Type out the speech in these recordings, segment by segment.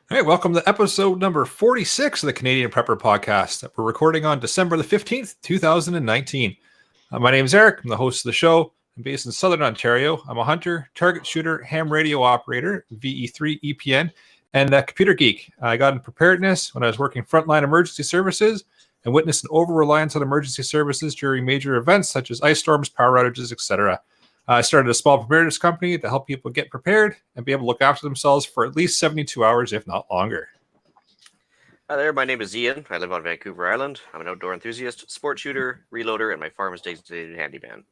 Hey, welcome to episode number 46 of the Canadian Prepper Podcast that we're recording on December the 15th, 2019. My name is Eric. I'm the host of the show. I'm based in Southern Ontario. I'm a hunter, target shooter, ham radio operator, VE3 EPN, and a computer geek. I got in preparedness when I was working frontline emergency services and witnessed an over-reliance on emergency services during major events such as ice storms, power outages, etc. I started a small preparedness company to help people get prepared and be able to look after themselves for at least 72 hours, if not longer. Hi there, my name is Ian. I live on Vancouver Island. I'm an outdoor enthusiast, sport shooter, reloader, and my farm is designated handyman.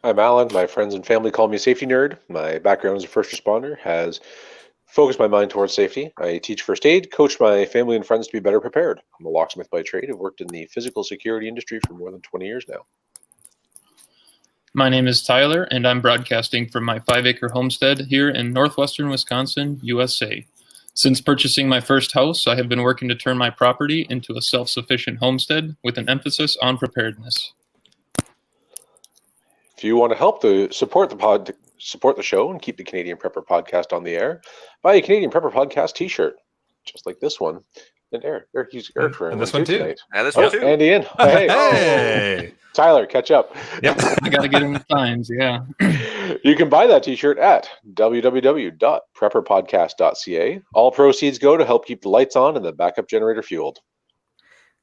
I'm Alan. My friends and family call me a safety nerd. My background as a first responder has focused my mind towards safety. I teach first aid, coach my family and friends to be better prepared. I'm a locksmith by trade. I've worked in the physical security industry for more than 20 years now. My name is Tyler, and I'm broadcasting from my 5-acre homestead here in northwestern Wisconsin, USA. Since purchasing my first house, I have been working to turn my property into a self-sufficient homestead with an emphasis on preparedness. If you want to help support the show and keep the Canadian Prepper Podcast on the air, buy a Canadian Prepper Podcast T-shirt, just like this one. And Eric Eric's wearing this one too. Tonight. And this one too. And Ian. Hey. Hey. Tyler, catch up. Yep. I got to get in the times, yeah. You can buy that T-shirt at www.prepperpodcast.ca. All proceeds go to help keep the lights on and the backup generator fueled.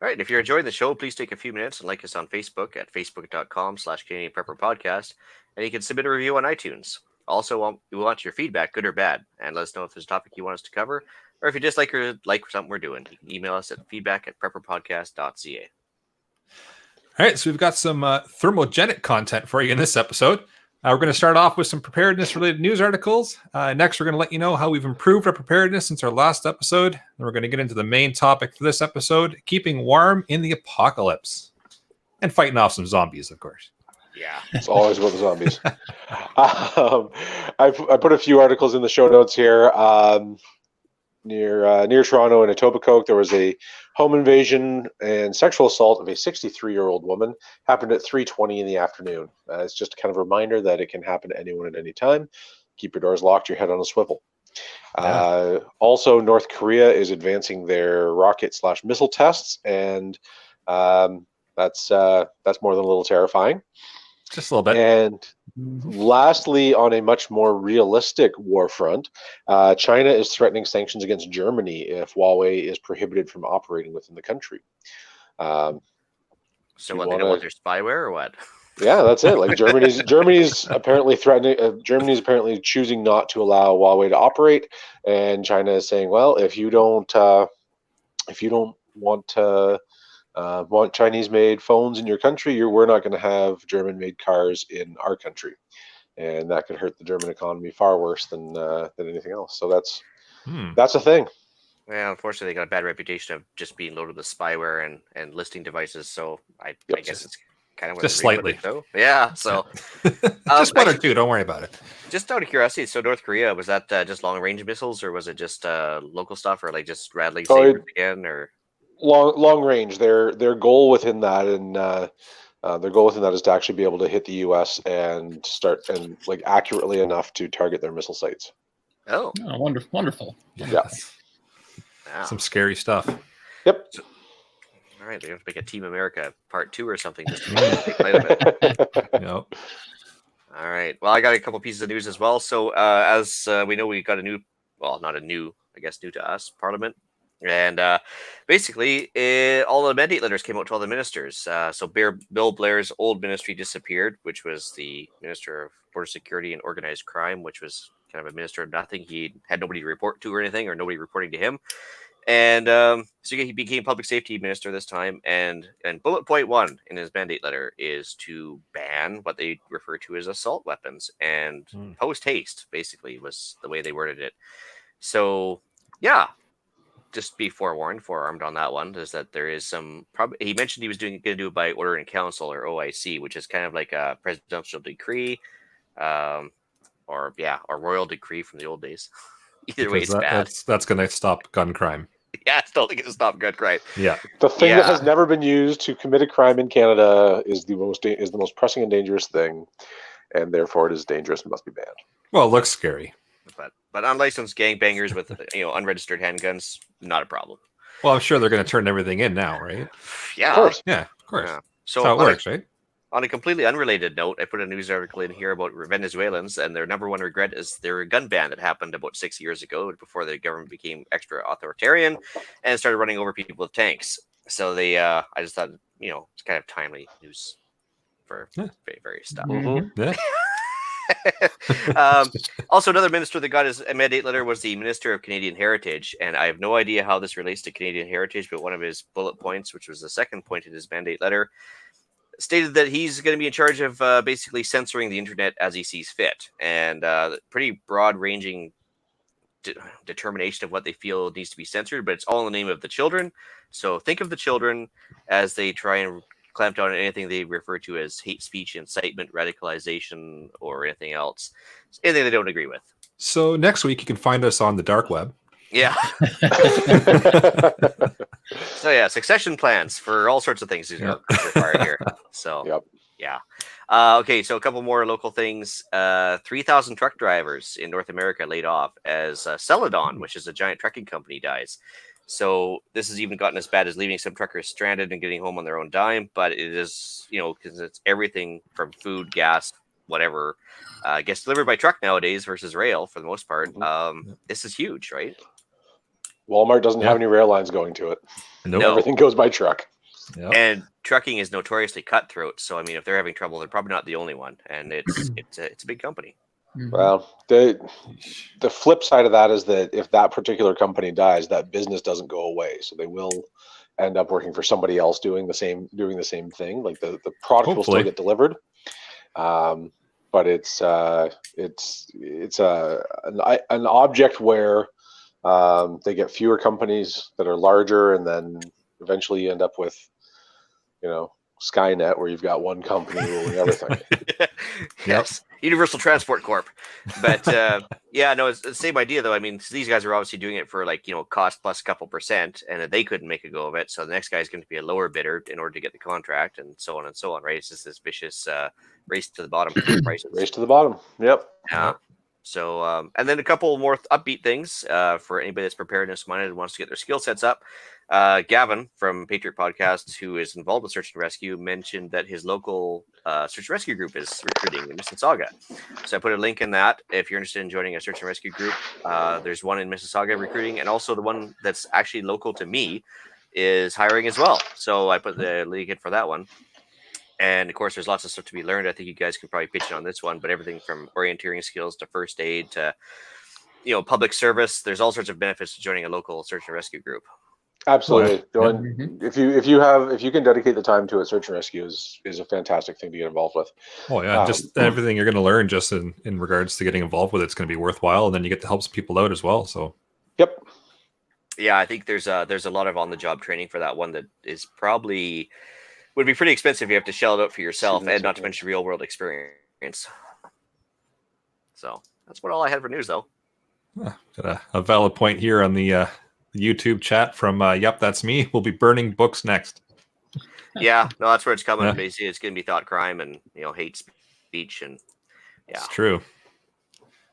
All right, if you're enjoying the show, please take a few minutes and like us on Facebook at facebook.com/Canadian Prepper Podcast, and you can submit a review on iTunes. Also, we want your feedback, good or bad, and let us know if there's a topic you want us to cover, or if you just like something we're doing. You can email us at feedback@prepperpodcast.ca. All right, so we've got some thermogenic content for you in this episode. We're going to start off with some preparedness-related news articles. Next, we're going to let you know how we've improved our preparedness since our last episode. Then we're going to get into the main topic for this episode, keeping warm in the apocalypse. And fighting off some zombies, of course. Yeah. It's always about the zombies. I put a few articles in the show notes here. Near Toronto in Etobicoke, there was a home invasion and sexual assault of a 63-year-old woman. Happened at 3:20 in the afternoon. It's just kind of a reminder that it can happen to anyone at any time. Keep your doors locked, your head on a swivel. Yeah. Also, North Korea is advancing their rocket/missile tests, and that's more than a little terrifying. Just a little bit. And lastly, on a much more realistic war front, China is threatening sanctions against Germany if Huawei is prohibited from operating within the country. So what, they don't want their spyware or what? Yeah, that's it. Like Germany's apparently threatening. Germany's apparently choosing not to allow Huawei to operate, and China is saying, well, if you don't want Chinese-made phones in your country, we're not going to have German-made cars in our country, and that could hurt the German economy far worse than anything else. So that's a thing. Well, unfortunately, they got a bad reputation of just being loaded with spyware and listing devices. So I guess it's kind of just slightly. Though. Yeah. So just one or two. Don't worry about it. Just out of curiosity, so North Korea, was that just long-range missiles, or was it just local stuff, or like just rattling sabers again, or? Long range. Their goal within that, and their goal within that is to actually be able to hit the U.S. and start and like accurately enough to target their missile sites. Oh, wonderful. Yeah. Wow. Some scary stuff. Yep. So, all right, they're going to make a Team America Part 2 or something just to make light of it. Yep. All right. Well, I got a couple pieces of news as well. So as we know, we got new to us, Parliament. And basically, all the mandate letters came out to all the ministers. So Bill Blair's old ministry disappeared, which was the Minister of Border Security and Organized Crime, which was kind of a minister of nothing. He had nobody to report to or anything, or nobody reporting to him. And so he became public safety minister this time. And bullet point 1 in his mandate letter is to ban what they refer to as assault weapons. And post haste, basically, was the way they worded it. So, yeah. Just be forearmed on that one, is that there is some he mentioned he was going to do it by order in council, or OIC, which is kind of like a presidential decree, or royal decree from the old days. Either way, it's bad. That's going to stop gun crime. Yeah, it's totally going to stop gun crime. Yeah. The thing that has never been used to commit a crime in Canada is the most pressing and dangerous thing, and therefore it is dangerous and must be banned. Well, it looks scary. But But unlicensed gangbangers with unregistered handguns, not a problem. Well, I'm sure they're going to turn everything in now, right? Yeah, Of course. Yeah, of course. Yeah. That's So how it works, right? on a completely unrelated note, I put a news article in here about Venezuelans, and their number one regret is their gun ban that happened about 6 years ago, before the government became extra authoritarian and started running over people with tanks. So they, I just thought, it's kind of timely news for various stuff. Mm-hmm. Yeah. Also, another minister that got his mandate letter was the Minister of Canadian Heritage, and I have no idea how this relates to Canadian Heritage, but one of his bullet points, which was the second point in his mandate letter, stated that he's going to be in charge of basically censoring the internet as he sees fit, and pretty broad-ranging determination of what they feel needs to be censored, but it's all in the name of the children. So think of the children as they try and clamp down on anything they refer to as hate speech, incitement, radicalization, or anything else. Anything they don't agree with. So next week you can find us on the dark web. Yeah. So yeah, succession plans for all sorts of things are required here. So Yep. yeah. Okay, so a couple more local things. 3,000 truck drivers in North America laid off as Celadon, which is a giant trucking company, dies. So this has even gotten as bad as leaving some truckers stranded and getting home on their own dime. But it is, because it's everything from food, gas, whatever, gets delivered by truck nowadays versus rail for the most part. This is huge, right? Walmart doesn't have any rail lines going to it. Nope. No. Everything goes by truck. Yep. And trucking is notoriously cutthroat. So, I mean, if they're having trouble, they're probably not the only one. And it's a big company. Well, the flip side of that is that if that particular company dies, that business doesn't go away. So they will end up working for somebody else doing the same thing. Like the product will Hopefully. still get delivered. But it's an object where they get fewer companies that are larger, and then eventually you end up with, Skynet, where you've got one company ruling everything. Yes. Universal Transport Corp. But it's the same idea though. I mean, these guys are obviously doing it for cost plus a couple percent, and they couldn't make a go of it. So the next guy is going to be a lower bidder in order to get the contract, and so on and so on. Right? It's just this vicious race to the bottom for prices. Race to the bottom. Yep. Yeah. So, and then a couple more upbeat things for anybody that's preparedness minded and wants to get their skill sets up. Gavin from Patriot Podcast, who is involved with Search and Rescue, mentioned that his local Search and Rescue group is recruiting in Mississauga. So I put a link in that if you're interested in joining a Search and Rescue group. There's one in Mississauga recruiting, and also the one that's actually local to me is hiring as well. So I put the link in for that one. And of course, there's lots of stuff to be learned. I think you guys can probably pitch in on this one, but everything from orienteering skills to first aid to, public service. There's all sorts of benefits to joining a local search and rescue group. Absolutely. Yeah. If you can dedicate the time to it, search and rescue is a fantastic thing to get involved with. Oh yeah, just everything you're going to learn just in regards to getting involved with it's going to be worthwhile, and then you get to help some people out as well. So. Yep. Yeah, I think there's a lot of on-the-job training for that one that is probably would be pretty expensive. You have to shell it out for yourself, and not to mention real-world experience. So that's what all I had for news, though. Got a valid point here on the YouTube chat from Yep, That's Me. We'll be burning books next. Yeah, no, that's where it's coming. Yeah. Basically, it's going to be thought crime and hate speech, and It's true.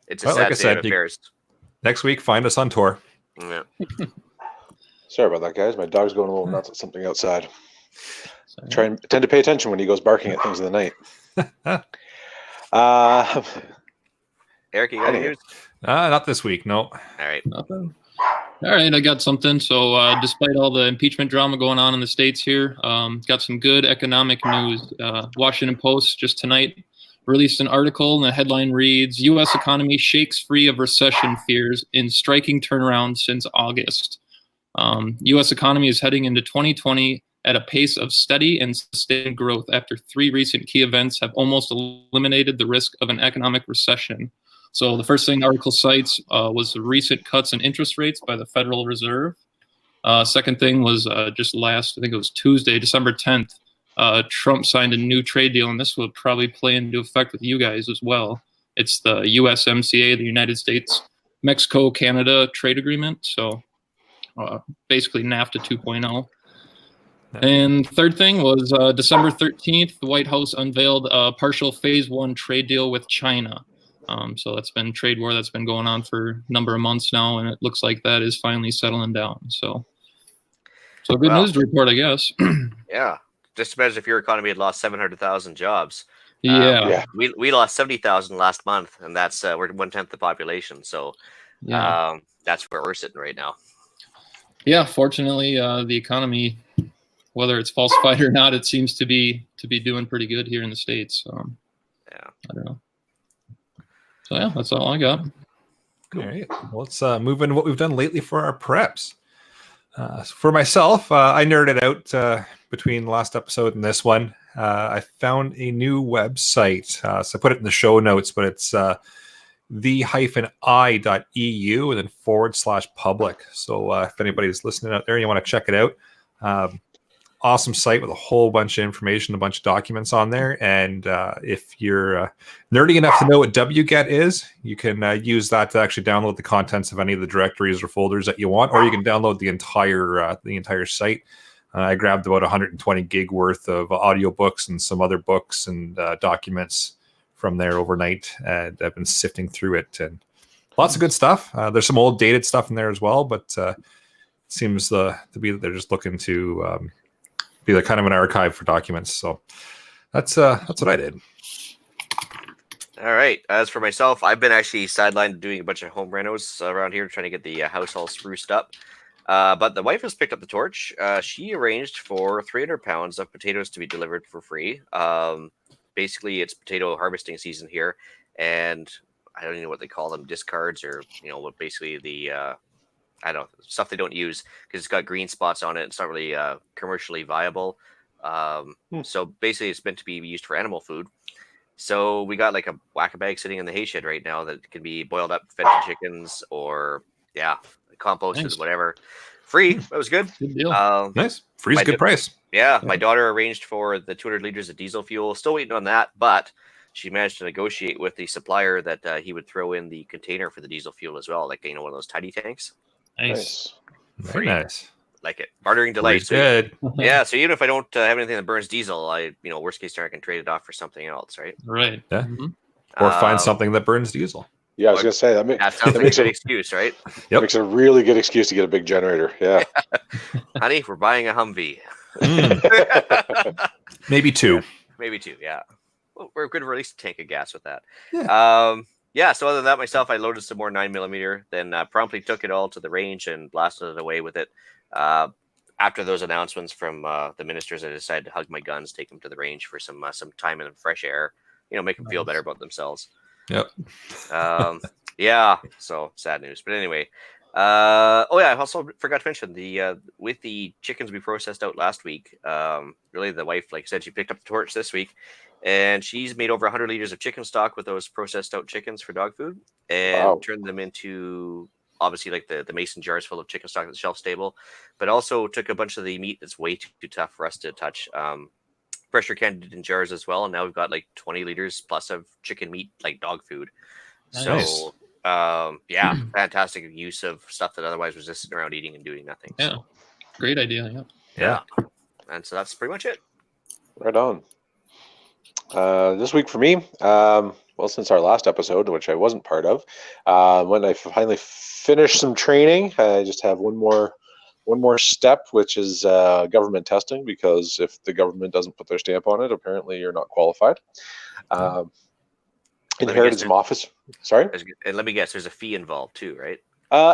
It's a Well, sad like I state said, of affairs. Next week, find us on tour. Yeah. Sorry about that, guys. My dog's going a little nuts at something outside. Try and tend to pay attention when he goes barking at things in the night. Eric, you got any news? Not this week, no. All right. Nothing. All right, I got something. So despite all the impeachment drama going on in the States here, got some good economic news. Washington Post just tonight released an article, and the headline reads, U.S. economy shakes free of recession fears in striking turnaround since August. U.S. economy is heading into 2020 at a pace of steady and sustained growth after 3 recent key events have almost eliminated the risk of an economic recession. So the first thing the article cites was the recent cuts in interest rates by the Federal Reserve. Second thing was just last, I think it was Tuesday, December 10th, Trump signed a new trade deal, and this will probably play into effect with you guys as well. It's the USMCA, the United States, Mexico, Canada trade agreement. So basically NAFTA 2.0. And third thing was December 13th, the White House unveiled a partial phase 1 trade deal with China. So that's been trade war that's been going on for a number of months now, and it looks like that is finally settling down. So good news to report, I guess. Yeah. Just imagine if your economy had lost 700,000 jobs. Yeah. We lost 70,000 last month, and that's we're 1/10 the population. So that's where we're sitting right now. Yeah, fortunately, the economy, whether it's falsified or not, it seems to be doing pretty good here in the States. I don't know. So yeah, that's all I got. Cool. All right, well, let's move into what we've done lately for our preps. For myself, I nerded out between the last episode and this one. I found a new website, so I put it in the show notes, but it's the-i.eu and then /public. So if anybody's listening out there and you want to check it out, awesome site with a whole bunch of information, a bunch of documents on there. And if you're nerdy enough to know what wget is, you can use that to actually download the contents of any of the directories or folders that you want, or you can download the entire site. I grabbed about 120 gig worth of audiobooks and some other books and documents from there overnight, and I've been sifting through it, and lots of good stuff. There's some old dated stuff in there as well, but it seems to be that they're just looking to be like kind of an archive for documents. So that's what I did. All right. As for myself, I've been actually sidelined doing a bunch of home renos around here, trying to get the house all spruced up. But the wife has picked up the torch. She arranged for 300 pounds of potatoes to be delivered for free. Basically, it's potato harvesting season here, and I don't even know what they call them, discards, or what basically the I don't know, stuff they don't use because it's got green spots on it. It's not really commercially viable. So basically, it's meant to be used for animal food. So we got like a whack-a-bag sitting in the hay shed right now that can be boiled up, fed to chickens, or composted, Nice. Whatever. Free. That was good. Good deal. Nice. Free's a good price. Yeah, my daughter arranged for the 200 liters of diesel fuel. Still waiting on that, but she managed to negotiate with the supplier that he would throw in the container for the diesel fuel as well, like one of those tiny tanks. Nice. Very nice. Like it. Bartering delight. So, good. yeah, so even if I don't have anything that burns diesel, worst case scenario, I can trade it off for something else, right? Right. Yeah. Or find something that burns diesel. Yeah, I was going to say that sounds like a good excuse, right? Yep. Makes a really good excuse to get a big generator. Yeah. Honey, we're buying a Humvee. Maybe two. Maybe two, yeah. Well, we're good for at least a tank of gas with that. Yeah. So other than that, myself, I loaded some more 9mm, then promptly took it all to the range and blasted it away with it. After those announcements from the ministers, I decided to hug my guns, take them to the range for some time in fresh air, make them feel better about themselves. Yep. Yeah, so sad news. But anyway, I also forgot to mention with the chickens we processed out last week, really the wife, like I said, she picked up the torch this week, and she's made over 100 liters of chicken stock with those processed out chickens for dog food, and turned them into obviously like the mason jars full of chicken stock that's shelf stable, but also took a bunch of the meat that's way too tough for us to touch, pressure canned in jars as well, and now we've got like 20 liters plus of chicken meat, like dog food. Nice. So fantastic use of stuff that otherwise was just sitting around eating and doing nothing. Yeah. So, Great idea. yeah. And so that's pretty much it. Right on. This week for me, since our last episode, which I wasn't part of, when I finally finished some training, I just have one more step, which is government testing, because if the government doesn't put their stamp on it, apparently you're not qualified. Inherited some office. Sorry? And let me guess, there's a fee involved too, right?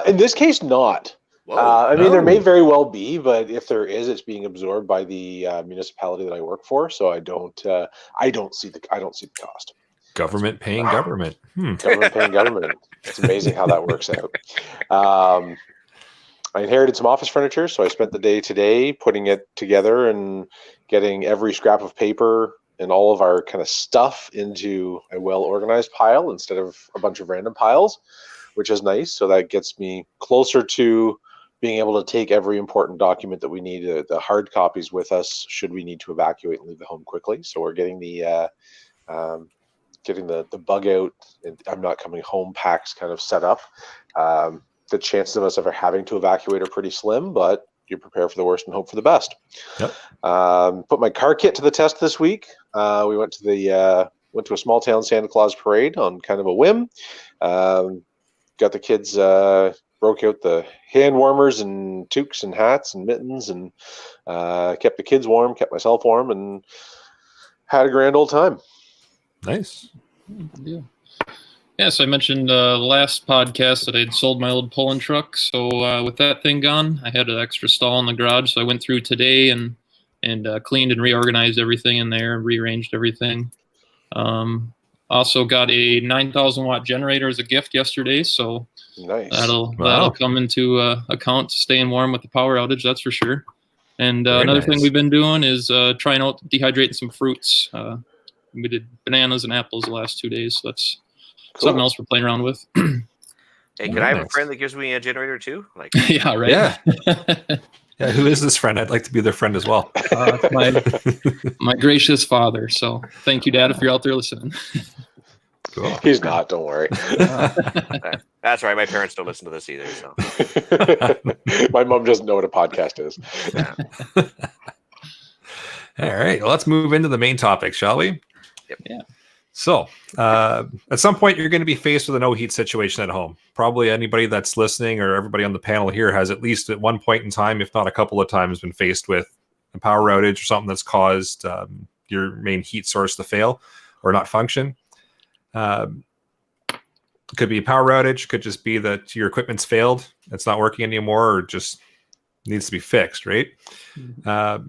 In this case, not. There may very well be, but if there is, it's being absorbed by the municipality that I work for. So I don't see the cost. Government paying government. Government paying government. It's amazing how that works out. I inherited some office furniture, so I spent the day today putting it together and getting every scrap of paper and all of our kind of stuff into a well-organized pile instead of a bunch of random piles, which is nice. So that gets me closer to being able to take every important document that we need, the hard copies with us, should we need to evacuate and leave the home quickly. So we're getting the bug out, and I'm not coming home packs kind of set up. The chances of us ever having to evacuate are pretty slim, but you prepare for the worst and hope for the best. Yep. Put my car kit to the test this week. We went to went to a small town Santa Claus parade on kind of a whim. Got the kids, broke out the hand warmers and toques and hats and mittens, and kept the kids warm, kept myself warm, and had a grand old time. Nice. Yeah. Yeah, so I mentioned last podcast that I'd sold my old pulling truck. So with that thing gone, I had an extra stall in the garage. So I went through today and cleaned and reorganized everything in there, rearranged everything. Also got a 9,000 watt generator as a gift yesterday. So Nice. that'll come into account staying warm with the power outage, that's for sure. And another thing we've been doing is trying out dehydrating some fruits. We did bananas and apples the last 2 days. So that's something else we're playing around with. Hey, can I have a friend that gives me a generator too? Like, Yeah, right. Yeah. Yeah. Who is this friend? I'd like to be their friend as well. My gracious father. So thank you, Dad, if you're out there listening. Cool. He's not, don't worry. that's right. My parents don't listen to this either. So My mom doesn't know what a podcast is. yeah. All right. Well, let's move into the main topic, shall we? Yep. Yeah. So, at some point, you're going to be faced with a no heat situation at home. Probably anybody that's listening or everybody on the panel here has at least at one point in time, if not a couple of times, been faced with a power outage or something that's caused your main heat source to fail or not function. Could be a power outage. Could just be that your equipment's failed. It's not working anymore or just needs to be fixed, right? Mm-hmm.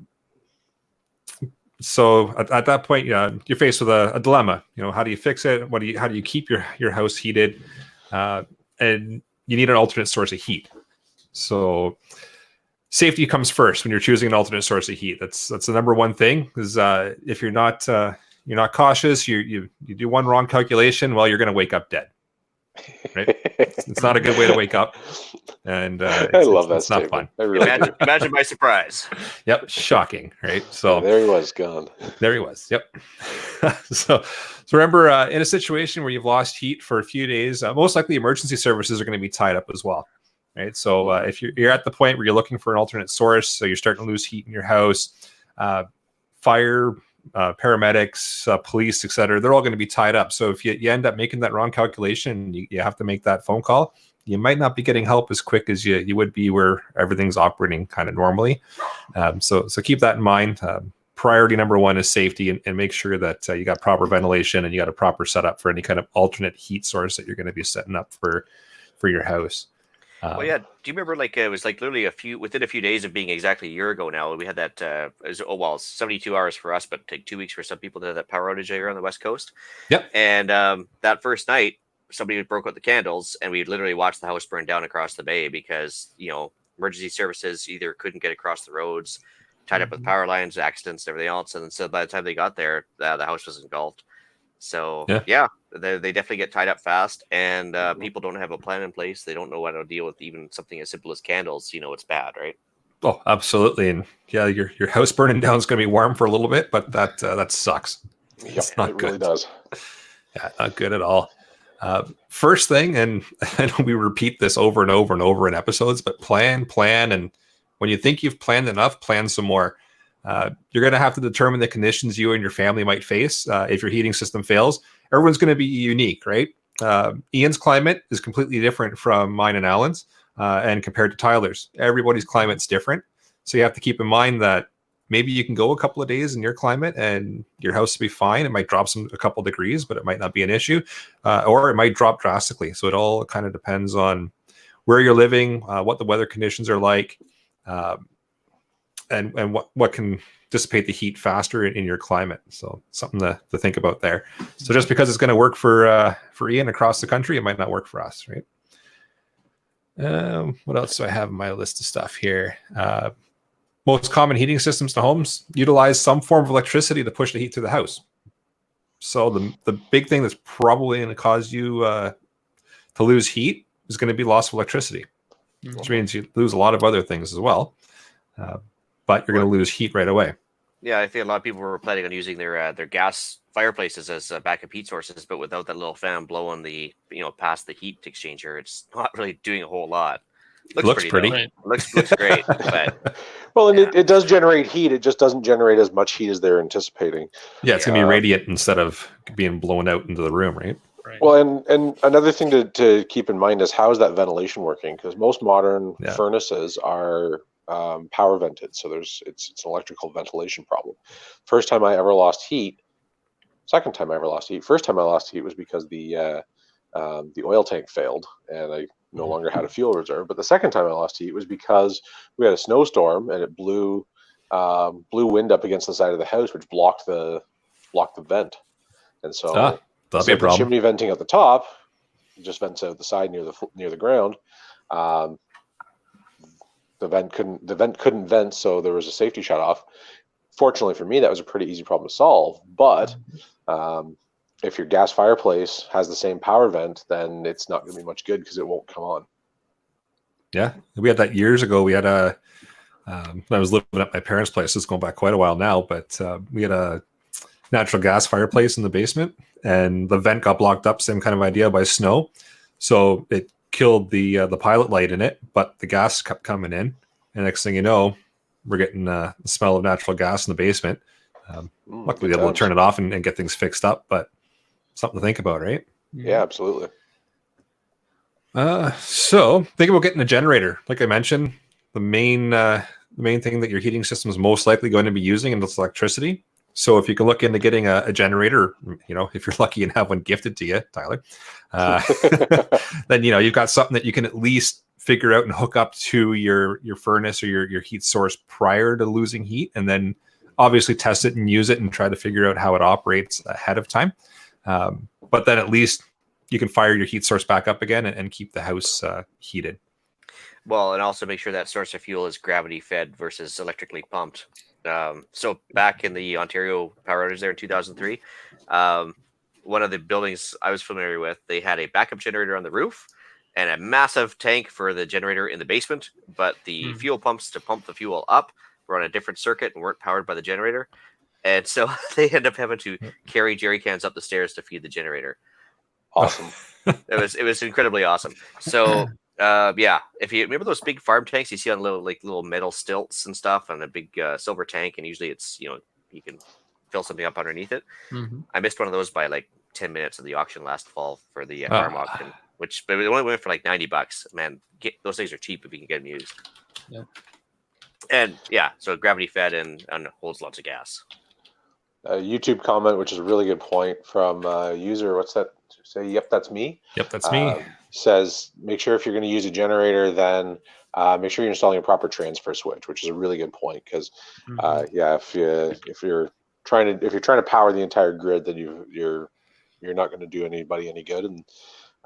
So at that point, you're faced with a dilemma. How do you fix it? How do you keep your house heated? And you need an alternate source of heat. So safety comes first when you're choosing an alternate source of heat. That's the number one thing. Is if you're not cautious, you do one wrong calculation, well, you're going to wake up dead. Right? It's not a good way to wake up, and I love that. It's not fun. I really Imagine my surprise. Yep, shocking, right? So there he was, gone. There he was. Yep. So remember, in a situation where you've lost heat for a few days, most likely emergency services are going to be tied up as well, right? So if you're at the point where you're looking for an alternate source, so you're starting to lose heat in your house, fire, paramedics, police, etc., they're all going to be tied up. So if you end up making that wrong calculation, you have to make that phone call. You might not be getting help as quick as you would be where everything's operating kind of normally. So keep that in mind. Priority number one is safety, and make sure that you got proper ventilation and you got a proper setup for any kind of alternate heat source that you're going to be setting up for your house. Well, yeah. Do you remember? It was literally within a few days of being exactly a year ago. Now we had that. It was 72 hours for us, but 2 weeks for some people to have that power outage here on the West Coast. Yep. And that first night, somebody broke out the candles, and we literally watched the house burn down across the bay because emergency services either couldn't get across the roads, tied up with power lines, accidents, and everything else. And so by the time they got there, the house was engulfed. So yeah, they definitely get tied up fast, and people don't have a plan in place. They don't know how to deal with even something as simple as candles. It's bad, right? Oh, absolutely. And yeah, your house burning down is going to be warm for a little bit, but that sucks. Yep, it's not good. Really does. Yeah, not good at all. First thing, and I know we repeat this over and over and over in episodes, but plan, and when you think you've planned enough, plan some more. You're going to have to determine the conditions you and your family might face if your heating system fails. Everyone's going to be unique, right? Ian's climate is completely different from mine and Alan's, and compared to Tyler's. Everybody's climate's different. So you have to keep in mind that maybe you can go a couple of days in your climate and your house will be fine. It might drop a couple degrees, but it might not be an issue, or it might drop drastically. So it all kind of depends on where you're living, what the weather conditions are like, and what can dissipate the heat faster in your climate. So something to think about there. So just because it's going to work for Ian across the country, it might not work for us, right? What else do I have in my list of stuff here? Most common heating systems to homes utilize some form of electricity to push the heat through the house. So the big thing that's probably going to cause you to lose heat is going to be loss of electricity, which means you lose a lot of other things as well. But you're going to lose heat right away. Yeah, I think a lot of people were planning on using their gas fireplaces as backup heat sources, but without that little fan blowing past the heat exchanger, it's not really doing a whole lot. Looks pretty. Though. Right. Looks great, but Well, and it does generate heat. It just doesn't generate as much heat as they're anticipating. Yeah, it's gonna be radiant instead of being blown out into the room, right? Right. Well, and another thing to keep in mind is how is that ventilation working? Because most modern furnaces are power vented, so it's an electrical ventilation problem. First time I ever lost heat. Second time I ever lost heat. First time I lost heat was because the oil tank failed and I no longer had a fuel reserve. But the second time I lost heat was because we had a snowstorm and it blew wind up against the side of the house, which blocked the vent. And so that'd be a problem. Chimney venting at the top, it just vents out the side near the ground. The vent couldn't vent, so there was a safety shut off. Fortunately for me, that was a pretty easy problem to solve. But if your gas fireplace has the same power vent, then it's not going to be much good because it won't come on. Yeah, we had that years ago. We had when I was living at my parents' place. It's going back quite a while now, but we had a natural gas fireplace in the basement, and the vent got blocked up. Same kind of idea by snow, so it killed the pilot light in it, but the gas kept coming in. And next thing you know, we're getting the smell of natural gas in the basement. Luckily, able to turn it off and get things fixed up, but something to think about, right? Yeah, absolutely. So think about getting a generator. Like I mentioned, the main thing that your heating system is most likely going to be using is electricity. So if you can look into getting a generator, if you're lucky and have one gifted to you, Tyler, then you've got something that you can at least figure out and hook up to your furnace or your heat source prior to losing heat, and then obviously test it and use it and try to figure out how it operates ahead of time. But then at least you can fire your heat source back up again and keep the house heated. Well, and also make sure that source of fuel is gravity fed versus electrically pumped. So back in the Ontario power outage there in 2003, one of the buildings I was familiar with, they had a backup generator on the roof and a massive tank for the generator in the basement, but the fuel pumps to pump the fuel up were on a different circuit and weren't powered by the generator. And so they end up having to carry jerry cans up the stairs to feed the generator. Awesome. It was incredibly awesome. So if you remember those big farm tanks you see on little metal stilts and stuff, and a big silver tank, and usually it's you can fill something up underneath it. I missed one of those by like 10 minutes of the auction last fall for the farm auction, but it only went for like $90. Man, those things are cheap if you can get them used. Yeah. And so gravity fed and holds lots of gas. A YouTube comment, which is a really good point from user. What's that? Say, yep, that's me. Yep, that's me. Says, make sure if you're going to use a generator, then make sure you're installing a proper transfer switch, which is a really good point. Because if you're trying to power the entire grid, then you're not going to do anybody any good, and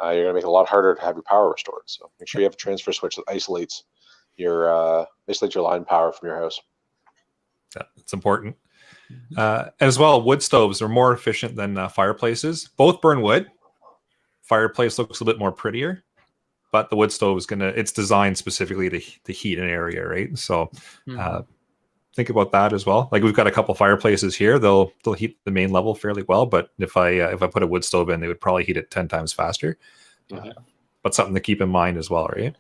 you're going to make it a lot harder to have your power restored. So make sure you have a transfer switch that isolates your line power from your house. Yeah, it's important. As well, wood stoves are more efficient than fireplaces. Both burn wood. Fireplace looks a bit more prettier, but the wood stove is it's designed specifically to heat an area, right? So think about that as well. Like we've got a couple fireplaces here. They'll heat the main level fairly well, but if I put a wood stove in, they would probably heat it 10 times faster. But something to keep in mind as well, right?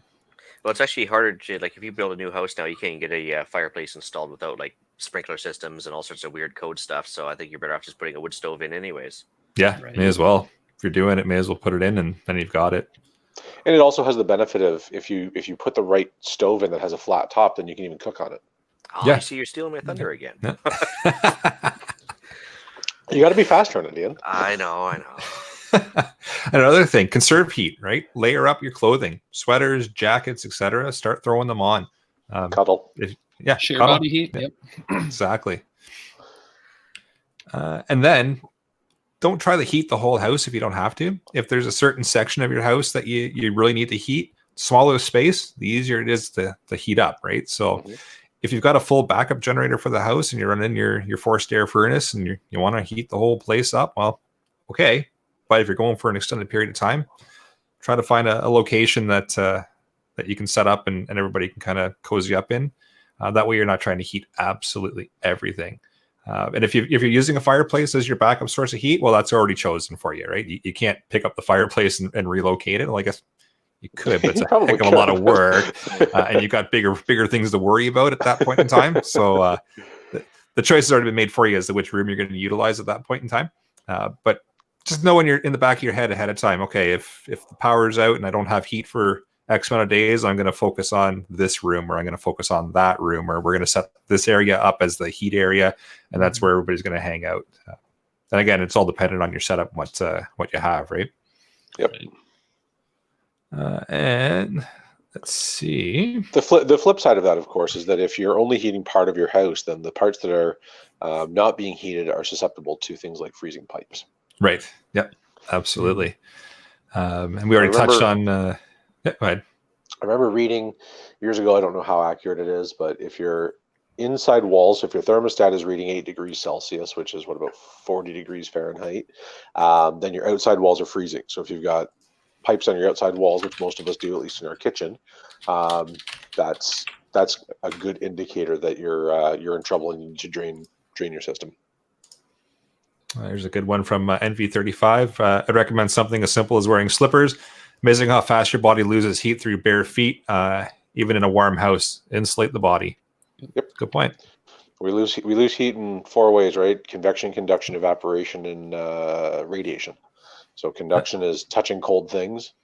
Well, it's actually harder to, like, if you build a new house now, you can't get a fireplace installed without like sprinkler systems and all sorts of weird code stuff. So I think you're better off just putting a wood stove in anyways. Yeah, may as well. If you're doing it, may as well put it in, and then you've got it. And it also has the benefit of if you put the right stove in that has a flat top, then you can even cook on it. Oh, I see you're stealing my thunder again. Yeah. You got to be faster on it, Ian. I know. Another thing, conserve heat, right? Layer up your clothing, sweaters, jackets, etc. Start throwing them on. Cuddle. Share cuddle. body heat. Yeah. Yep. Exactly. And then don't try to heat the whole house if you don't have to. If there's a certain section of your house that you really need to heat, smaller space, the easier it is to heat up, right? So if you've got a full backup generator for the house and you're running your forced air furnace and you want to heat the whole place up, well, okay. But if you're going for an extended period of time, try to find a location that you can set up and everybody can kind of cozy up in. That way you're not trying to heat absolutely everything. And if you're using a fireplace as your backup source of heat, well, that's already chosen for you, right? You can't pick up the fireplace and relocate it. Well, I guess You could, but it's You a probably heck of a lot could. of work, and you've got bigger things to worry about at that point in time. So the choice has already been made for you as to which room you're going to utilize at that point in time. But just know when you're in the back of your head ahead of time, okay, if the power's out and I don't have heat for X amount of days, I'm going to focus on this room, or I'm going to focus on that room, or we're going to set this area up as the heat area, and that's where everybody's going to hang out. And again, it's all dependent on your setup, what you have, right? Yep. And let's see. The flip side of that, of course, is that if you're only heating part of your house, then the parts that are not being heated are susceptible to things like freezing pipes. Right. Yep. Absolutely. And we already touched on. Yeah, go ahead. I remember reading years ago. I don't know how accurate it is, but if your inside walls, if your thermostat is reading 8 degrees Celsius, which is about 40 degrees Fahrenheit, then your outside walls are freezing. So if you've got pipes on your outside walls, which most of us do, at least in our kitchen, that's a good indicator that you're in trouble and you need to drain your system. There's a good one from NV35. I'd recommend something as simple as wearing slippers. Amazing how fast your body loses heat through bare feet, even in a warm house. Insulate the body. Yep, good point. We lose heat in 4 ways, right? Convection, conduction, evaporation, and radiation. So conduction is touching cold things.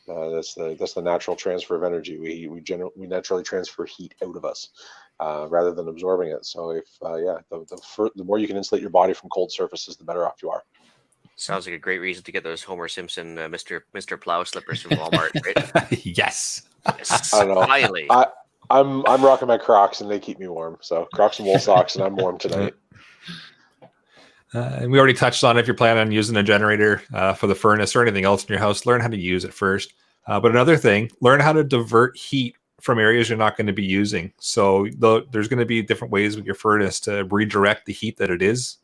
That's the natural transfer of energy. We naturally transfer heat out of us rather than absorbing it. So if the more you can insulate your body from cold surfaces, the better off you are. Sounds like a great reason to get those Homer Simpson Mr. Plow slippers from Walmart, right? Yes. Yes. I don't know. Finally. I'm rocking my Crocs and they keep me warm. So Crocs and wool socks, and I'm warm tonight. And we already touched on if you're planning on using a generator for the furnace or anything else in your house, learn how to use it first. But another thing, learn how to divert heat from areas you're not going to be using. So there's going to be different ways with your furnace to redirect the heat that it is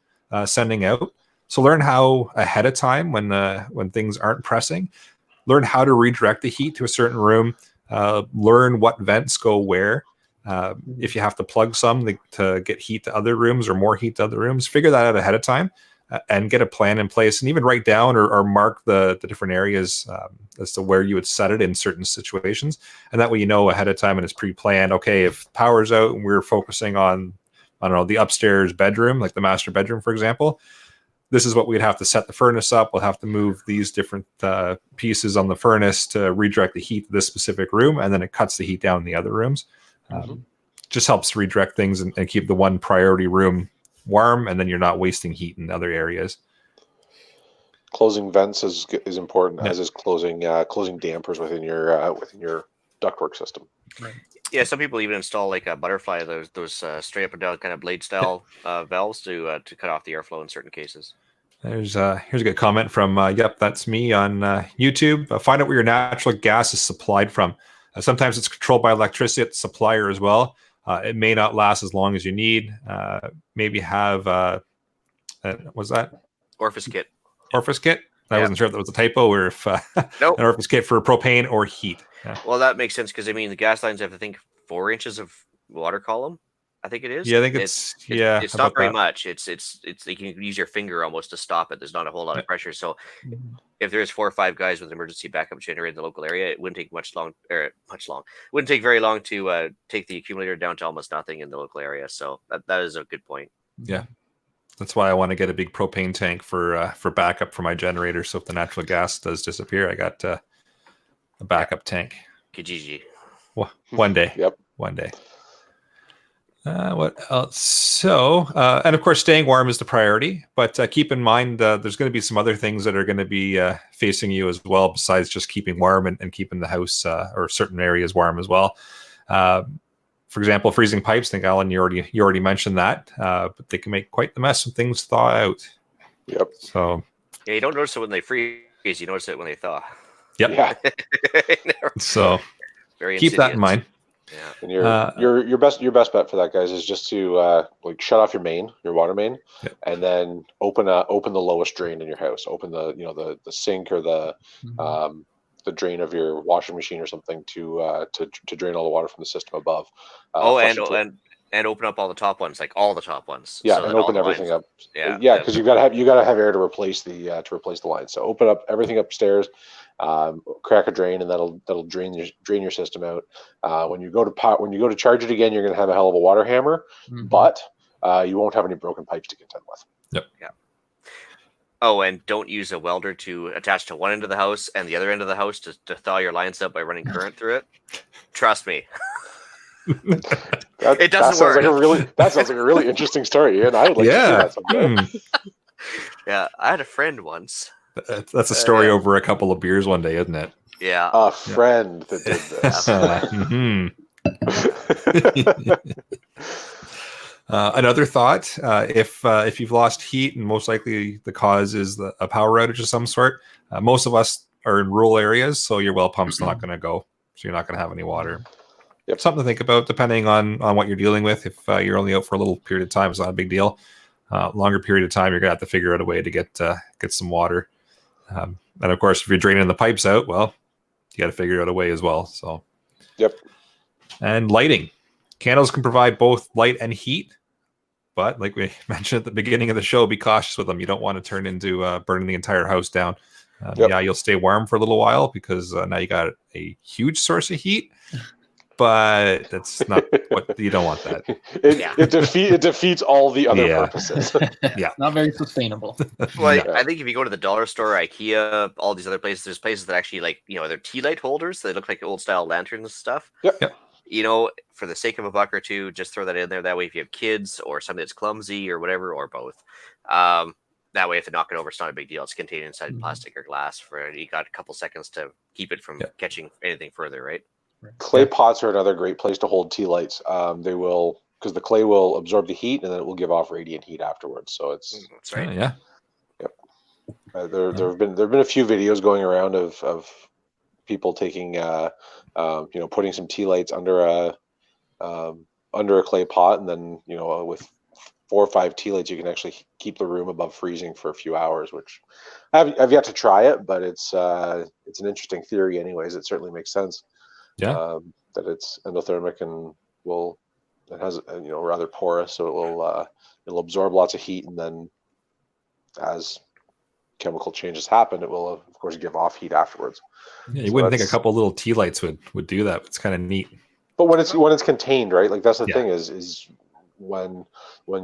sending out. So learn how ahead of time when things aren't pressing, learn how to redirect the heat to a certain room. Learn what vents go where. If you have to plug some to get heat to other rooms or more heat to other rooms, figure that out ahead of time and get a plan in place, and even write down or mark the different areas as to where you would set it in certain situations. And that way you know ahead of time and it's pre-planned. Okay, if power's out and we're focusing on, I don't know, the upstairs bedroom, like the master bedroom, for example, this is what we'd have to set the furnace up. We'll have to move these different pieces on the furnace to redirect the heat to this specific room, and then it cuts the heat down in the other rooms. Just helps redirect things and keep the one priority room warm, and then you're not wasting heat in other areas. Closing vents is important, as is closing dampers within your ductwork system. Right. Yeah, some people even install like a butterfly, those straight up and down kind of blade style valves to cut off the airflow in certain cases. Here's a good comment from Yep, That's Me on YouTube. Find out where your natural gas is supplied from. Sometimes it's controlled by electricity at the supplier as well. It may not last as long as you need. Maybe have what's that? Orifice kit. Orifice kit? I wasn't sure if that was a typo or if Nope. an orifice kit for propane or heat. Yeah. Well, that makes sense because I mean the gas lines have, I think, 4 inches of water column. I think it is. Yeah, I think it's not very much. It's you can use your finger almost to stop it. There's not a whole lot of pressure. So if there's 4 or 5 guys with an emergency backup generator in the local area, it wouldn't take It wouldn't take very long to take the accumulator down to almost nothing in the local area. So that is a good point. Yeah. That's why I want to get a big propane tank for backup for my generator. So if the natural gas does disappear, I got a backup tank. Kijiji. One day. Yep. One day. What else? So, and of course, staying warm is the priority. But keep in mind, there's going to be some other things that are going to be facing you as well, besides just keeping warm and keeping the house or certain areas warm as well. For example, freezing pipes. I think, Alan, you already mentioned that. But they can make quite the mess when things thaw out. Yep. So. Yeah, you don't notice it when they freeze. You notice it when they thaw. Yep. Yeah. So very keep that in mind. Yeah. And your best bet for that, guys, is just to shut off your water main, and then open the lowest drain in your house. Open the sink or the drain of your washing machine or something to drain all the water from the system above. And And open up all the top ones, like all the top ones. Yeah, so and that all open the everything lines- up. Yeah, because you gotta have air to replace the line. So open up everything upstairs, crack a drain, and that'll drain your system out. When you go to charge it again, you're gonna have a hell of a water hammer, but you won't have any broken pipes to contend with. Yep. Yeah. Oh, and don't use a welder to attach to one end of the house and the other end of the house to thaw your lines up by running current through it. Trust me. It doesn't work. That sounds like a really interesting story, and I would like to see that someday. Yeah, I had a friend once. That's a story over a couple of beers one day, isn't it? Yeah. A friend that did this. Another thought: if you've lost heat, and most likely the cause is a power outage of some sort, most of us are in rural areas, so your well pump's not going to go, so you're not going to have any water. Yep. Something to think about, depending on what you're dealing with. If you're only out for a little period of time, it's not a big deal. Longer period of time, you're gonna have to figure out a way to get some water. And of course, if you're draining the pipes out, well, you got to figure out a way as well. So, yep. And lighting, candles can provide both light and heat, but like we mentioned at the beginning of the show, be cautious with them. You don't want to turn into burning the entire house down. Yeah, you'll stay warm for a little while because now you got a huge source of heat. But that's not what you don't want. That it defeats all the other purposes. Yeah, not very sustainable. Well, I think if you go to the dollar store, IKEA, all these other places, there's places that actually they're tea light holders. They look like old style lanterns and stuff. Yep. For the sake of a buck or two, just throw that in there. That way, if you have kids or something that's clumsy or whatever, or both, that way if they knock it over, it's not a big deal. It's contained inside plastic or glass. You got a couple seconds to keep it from catching anything further, right? Clay pots are another great place to hold tea lights. They will, because the clay will absorb the heat and then it will give off radiant heat afterwards. So that's right. Yeah. Yep. There have been a few videos going around of people taking putting some tea lights under a clay pot, and then with 4 or 5 tea lights you can actually keep the room above freezing for a few hours. Which I've yet to try it, but it's an interesting theory. Anyways, it certainly makes sense. Yeah. That it's endothermic and it has rather porous, so it'll absorb lots of heat, and then as chemical changes happen, it will of course give off heat afterwards. Yeah, you wouldn't think a couple little tea lights would do that. It's kind of neat. But when it's contained, right? Like that's the thing is when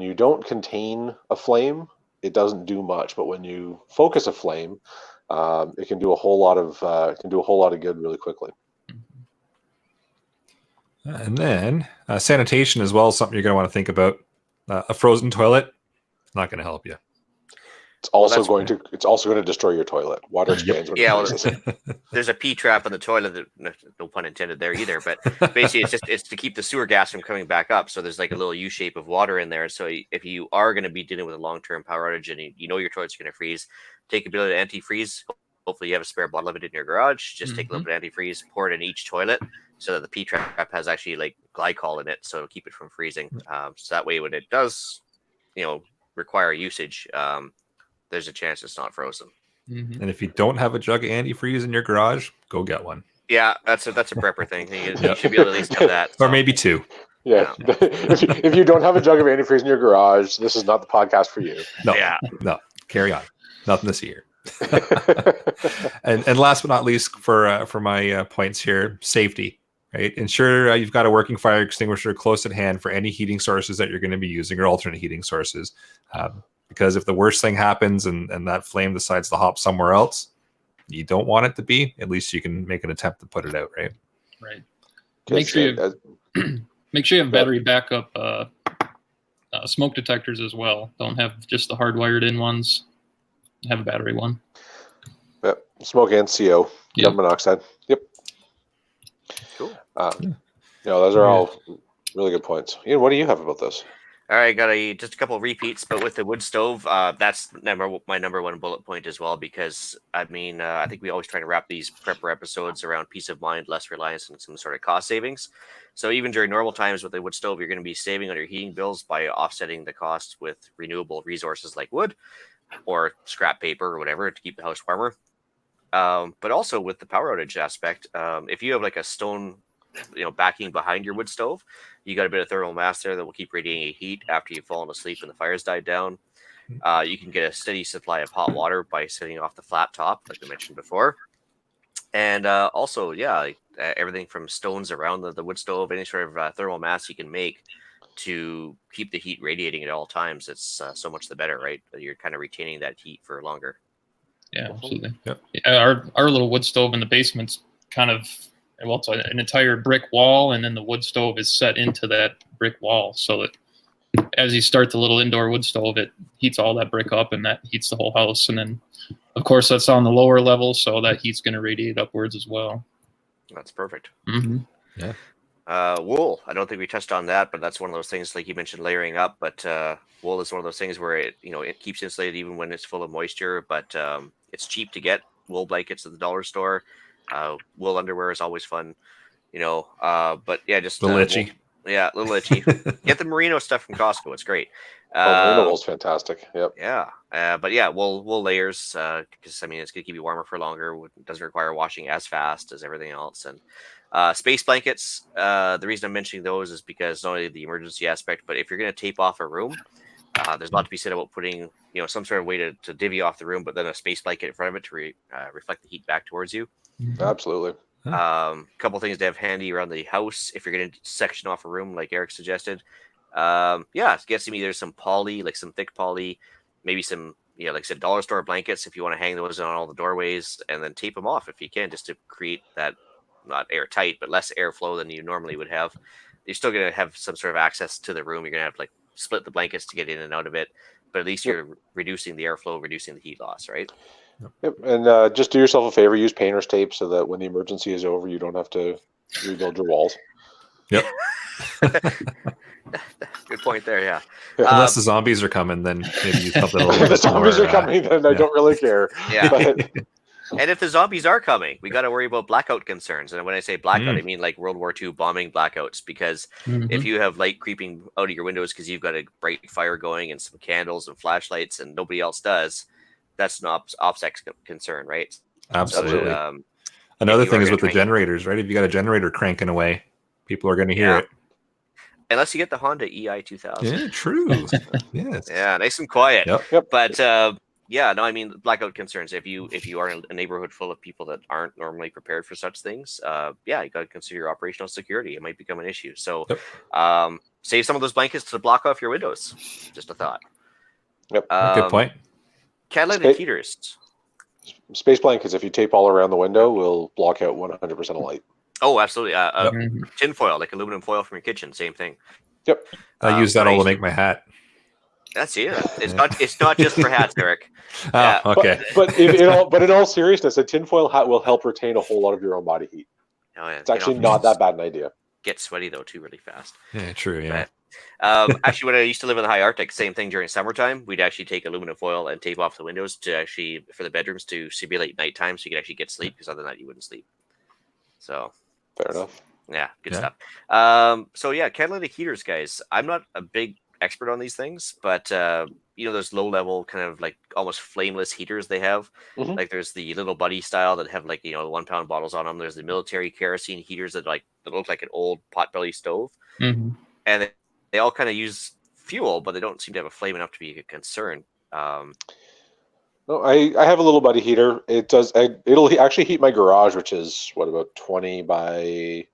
you don't contain a flame, it doesn't do much. But when you focus a flame, it can do a whole lot of good really quickly. And then sanitation as well is something you're going to want to think about. A frozen toilet, not going to help you. It's also going to destroy your toilet. Water expands. There's a P trap in the toilet. No pun intended there either. But basically, it's to keep the sewer gas from coming back up. So there's like a little U shape of water in there. So if you are going to be dealing with a long-term power outage and your toilet's going to freeze, take a bit of antifreeze. Hopefully, you have a spare bottle of it in your garage. Just take a little bit of antifreeze, pour it in each toilet, so that the P trap has actually like glycol in it, so it'll keep it from freezing. So that way, when it does, require usage, there's a chance it's not frozen. And if you don't have a jug of antifreeze in your garage, go get one. Yeah, that's a prepper thing. You should be able to at least have that. Or maybe 2. Yeah. If you don't have a jug of antifreeze in your garage, this is not the podcast for you. No. Carry on. Nothing this year. and last but not least, for my points here, safety. Right, ensure you've got a working fire extinguisher close at hand for any heating sources that you're going to be using or alternate heating sources. Because if the worst thing happens and that flame decides to hop somewhere else, you don't want it to be. At least you can make an attempt to put it out. Right. Right. Make sure you have battery backup smoke detectors as well. Don't have just the hardwired in ones. Have a battery one. Yep. Smoke and CO. Carbon monoxide. Yep. Cool. Those are all really good points. Ian, what do you have about this? All right, got just a couple of repeats, but with the wood stove, that's my number one bullet point as well, because I think we always try to wrap these prepper episodes around peace of mind, less reliance on some sort of cost savings. So even during normal times with the wood stove, you're going to be saving on your heating bills by offsetting the costs with renewable resources like wood or scrap paper or whatever to keep the house warmer. But also with the power outage aspect, if you have like a stone backing behind your wood stove. You got a bit of thermal mass there that will keep radiating heat after you've fallen asleep and the fire's died down. You can get a steady supply of hot water by sitting off the flat top, like we mentioned before. And also, everything from stones around the wood stove, any sort of thermal mass you can make to keep the heat radiating at all times. It's so much the better, right? You're kind of retaining that heat for longer. Yeah, absolutely. Yep. Yeah, our little wood stove in the basement's kind of, well, it's an entire brick wall, and then the wood stove is set into that brick wall, so that as you start the little indoor wood stove, it heats all that brick up, and that heats the whole house. And then, of course, that's on the lower level, so that heat's going to radiate upwards as well. That's perfect. Mm-hmm. Yeah. Wool. I don't think we touched on that, but that's one of those things, like you mentioned, layering up. But wool is one of those things where it keeps insulated even when it's full of moisture. But it's cheap to get wool blankets at the dollar store. Wool underwear is always fun, But yeah, just a little itchy. Yeah, a little itchy. Get the merino stuff from Costco. It's great. Merino wool's fantastic. Yep. Yeah. But yeah, wool layers, because it's going to keep you warmer for longer. It doesn't require washing as fast as everything else. And space blankets, the reason I'm mentioning those is because not only the emergency aspect, but if you're going to tape off a room, there's a lot to be said about putting, some sort of way to divvy off the room, but then a space blanket in front of it to reflect the heat back towards you. Absolutely. Couple things to have handy around the house if you're going to section off a room, like Eric suggested. Get some either some poly, like some thick poly, maybe some, like I said, dollar store blankets if you want to hang those on all the doorways, and then tape them off if you can, just to create that, not airtight, but less airflow than you normally would have. You're still going to have some sort of access to the room. You're going to have to like split the blankets to get in and out of it, but at least you're reducing the airflow, reducing the heat loss, right? Yep. And just do yourself a favor, use painter's tape so that when the emergency is over, you don't have to rebuild your walls. Yep. Good point there, yeah. Unless the zombies are coming, then maybe you something a little If the bit zombies more, are coming, then I don't really care. Yeah. But, and if the zombies are coming, we got to worry about blackout concerns. And when I say blackout, I mean like World War II bombing blackouts. Because if you have light creeping out of your windows because you've got a bright fire going and some candles and flashlights and nobody else does, that's an OPSEC concern, right? Absolutely. So, another thing is with the generators, right? If you got a generator cranking away, people are going to hear it. Unless you get the Honda EI 2000. Yeah, true. Yes. Yeah, nice and quiet. Yep. But I mean, blackout concerns. If you are in a neighborhood full of people that aren't normally prepared for such things, you got to consider your operational security. It might become an issue. So, save some of those blankets to block off your windows. Just a thought. Yep. Good point. Catalytic heaters. Space blankets, if you tape all around the window, will block out 100% of light. Oh, absolutely. Tin foil, like aluminum foil from your kitchen, same thing. Yep. I use that all to make my hat. That's it. It's not just for hats, Eric. Okay. But in all seriousness, a tinfoil hat will help retain a whole lot of your own body heat. Oh, yeah. It's actually not that bad an idea. Get sweaty though too really fast. Yeah, true. Yeah. But, actually, when I used to live in the high Arctic, same thing during summertime. We'd actually take aluminum foil and tape off the windows for the bedrooms to simulate nighttime, so you could actually get sleep, because other than that you wouldn't sleep. So fair enough. Yeah, good stuff. Catalytic heaters, guys. I'm not a big expert on these things, but those low level kind of like almost flameless heaters they have. Like there's the Little Buddy style that have like 1 pound bottles on them. There's the military kerosene heaters that look like an old potbelly stove, and they all kind of use fuel, but they don't seem to have a flame enough to be a concern. No, I have a Little Buddy heater. It'll actually heat my garage, which is about 20 by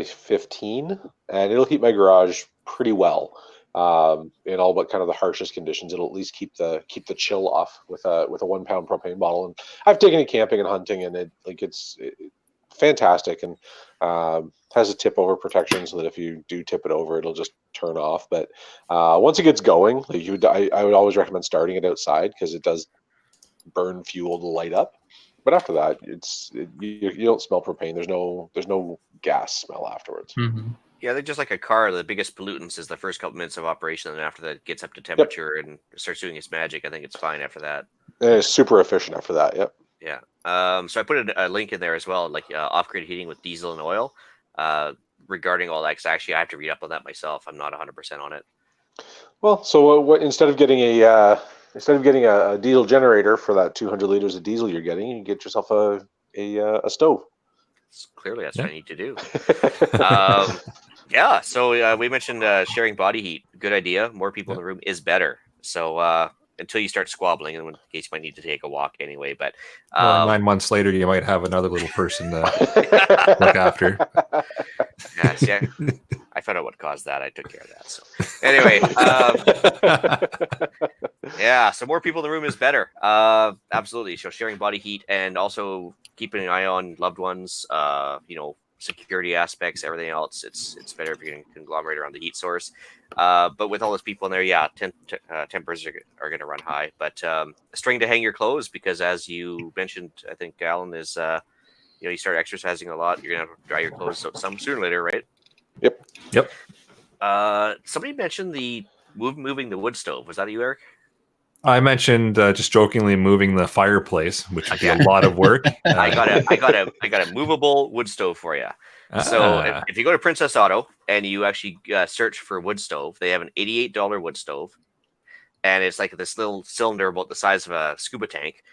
15, and it'll heat my garage pretty well. In all but kind of the harshest conditions, it'll at least keep the chill off with a 1 pound propane bottle. And I've taken it camping and hunting, and it's fantastic, and has a tip over protection so that if you do tip it over, it'll just turn off. But once it gets going, I would always recommend starting it outside, because it does burn fuel to light up. But after that, you don't smell propane. There's no gas smell afterwards. Yeah, they're just like a car. The biggest pollutants is the first couple minutes of operation, and after that it gets up to temperature and starts doing its magic. I think it's fine after that. And it's super efficient after that. Yep. Yeah. So I put a link in there as well, like off-grid heating with diesel and oil. Regarding all that, because actually I have to read up on that myself. I'm not 100% on it. Well, so instead of getting a diesel generator for that 200 liters of diesel you're getting, you get yourself a stove. Clearly, that's Yeah. what I need to do. Yeah, so we mentioned sharing body heat. Good idea. More people in the room is better. So until you start squabbling, in case you might need to take a walk anyway. But Well, 9 months later, you might have another little person to look after. yeah, see, I found out what caused that. I took care of that. So anyway, yeah, so more people in the room is better. Absolutely. So sharing body heat and also keeping an eye on loved ones. Security aspects, everything else. It's better if you can conglomerate around the heat source. But with all those people in there, yeah, tempers are going to run high. But a string to hang your clothes, because as you mentioned, I think Alan is, you start exercising a lot. You're going to have to dry your clothes some sooner or later, right? Yep. Somebody mentioned the moving the wood stove. Was that you, Eric? I mentioned just jokingly moving the fireplace, which would be a lot of work. I got a movable wood stove for you. So if you go to Princess Auto and you actually search for wood stove, they have an $88 wood stove, and it's like this little cylinder about the size of a scuba tank.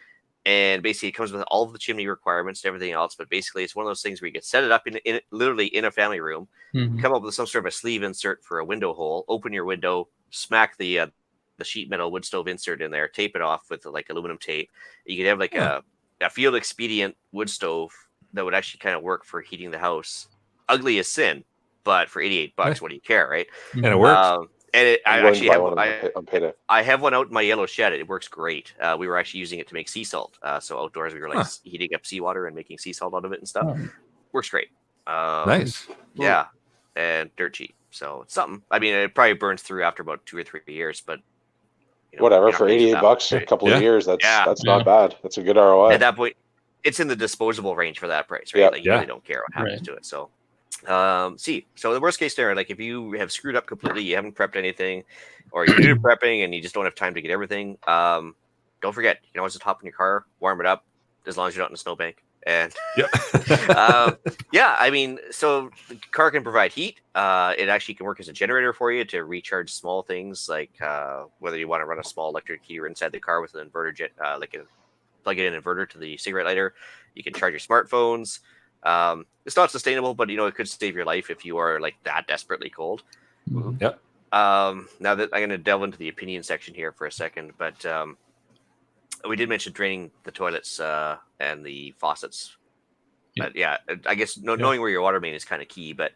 And basically, it comes with all of the chimney requirements and everything else. But basically, it's one of those things where you can set it up literally in a family room, come up with some sort of a sleeve insert for a window hole, open your window, smack the sheet metal wood stove insert in there, tape it off with like aluminum tape. You could have like a field expedient wood stove that would actually kind of work for heating the house. Ugly as sin, but for $88, what do you care, right? And it works. And I have one out in my yellow shed. It works great. We were actually using it to make sea salt. So outdoors, we were like heating up seawater and making sea salt out of it and stuff. Works great. Nice. Yeah, and dirt cheap. So it's something. I mean, it probably burns through after about 2 or 3 years, but whatever, for $88 a couple of years, that's not bad. That's a good ROI. At that point, it's in the disposable range for that price, right? Yeah. Like you really don't care what happens to it. So so the worst case scenario, like if you have screwed up completely, you haven't prepped anything, or you're new to prepping and you just don't have time to get everything, don't forget, you can always just hop in your car, warm it up, as long as you're not in a snowbank. And I mean, so the car can provide heat. It actually can work as a generator for you to recharge small things, like whether you want to run a small electric heater inside the car with an inverter plug in an inverter to the cigarette lighter. You can charge your smartphones. It's not sustainable, but it could save your life if you are like that desperately cold. Yep. Now that I'm going to delve into the opinion section here for a second, but we did mention draining the toilets and the faucets. But I guess knowing where your water main is kind of key. But